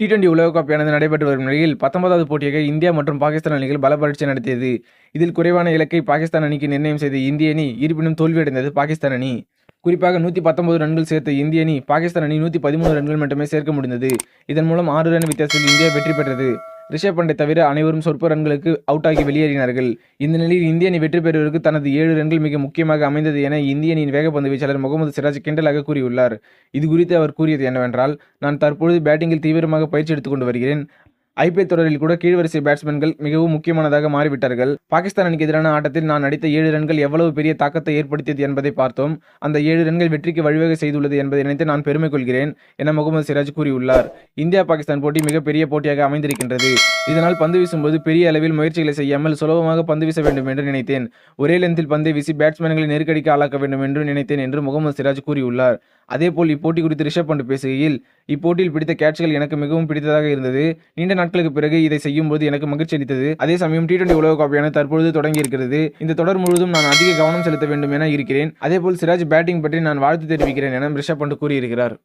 T20 உலகக்கோப்பையானது நடைபெற்று வரும் நிலையில் 19வது போட்டியாக இந்தியா மற்றும் பாகிஸ்தான் அணிகள் பல பரீட்சை நடத்தியது. இதில் குறைவான இலக்கை பாகிஸ்தான் அணிக்கு நிர்ணயம் செய்த இந்திய அணி இருப்பினும் தோல்வியடைந்தது பாகிஸ்தான் அணி. குறிப்பாக 119 ரன்கள் சேர்த்த இந்திய அணி பாகிஸ்தான் அணி 113 ரன்கள் மட்டுமே சேர்க்க முடிந்தது. இதன் மூலம் 6 ரன் வித்தியாசத்தில் இந்தியா வெற்றி பெற்றது. ரிஷப் பண்டை தவிர அனைவரும் சொற்ப ரன்களுக்கு அவுட் ஆகி வெளியேறினார்கள். இந்த நிலையில் இந்திய அணி வெற்றி பெறுவதற்கு தனது 7 ரன்கள் மிக முக்கியமாக அமைந்தது என இந்திய அணியின் வேகப்பந்து வீச்சாளர் முகமது சிராஜ் கிண்டலாக கூறியுள்ளார். இது குறித்து அவர் கூறியது என்னவென்றால், நான் தற்பொழுது பேட்டிங்கில் தீவிரமாக பயிற்சி எடுத்துக்கொண்டு வருகிறேன். IPL தொடரில் கூட கீழ்வரிசை பேட்ஸ்மேன்கள் மிகவும் முக்கியமானதாக மாறிவிட்டார்கள். பாகிஸ்தான் அணிக்கு எதிரான ஆட்டத்தில் நான் அடித்த 7 ரன்கள் எவ்வளவு பெரிய தாக்கத்தை ஏற்படுத்தியது என்பதை பார்த்தோம். அந்த 7 ரன்கள் வெற்றிக்கு வழிவகை செய்துள்ளது என்பதை நினைத்து நான் பெருமை கொள்கிறேன் என முகமது சிராஜ் கூறியுள்ளார். இந்தியா பாகிஸ்தான் போட்டி மிகப்பெரிய போட்டியாக அமைந்திருக்கின்றது. இதனால் பந்து வீசும்போது பெரிய அளவில் முயற்சிகளை செய்யாமல் சுலபமாக பந்து வீச வேண்டும் என்று நினைத்தேன். ஒரே லென்த்தில் பந்தை வீசி பேட்ஸ்மேன்களை நெருக்கடிக்கு ஆளாக்க வேண்டும் என்று நினைத்தேன் என்று முகமது சிராஜ் கூறியுள்ளார். அதேபோல் இப்போட்டி குறித்து ரிஷப் பண்ட் பேசுகையில், இப்போட்டியில் பிடித்த கேட்ச்கள் எனக்கு மிகவும் பிடித்ததாக இருந்தது. நீண்ட நாட்களுக்கு பிறகு இதை செய்யும்போது எனக்கு மகிழ்ச்சி அளித்தது. அதே சமயம் T20 உலகக்கோப்பையான தற்பொழுது தொடங்கி இருக்கிறது. இந்த தொடர் முழுவதும் நான் அதிக கவனம் செலுத்த வேண்டும் என இருக்கிறேன். அதேபோல் சிராஜ் பேட்டிங் பற்றி நான் வாழ்த்து தெரிவிக்கிறேன் என ரிஷப் பண்ட் கூறியிருக்கிறார்.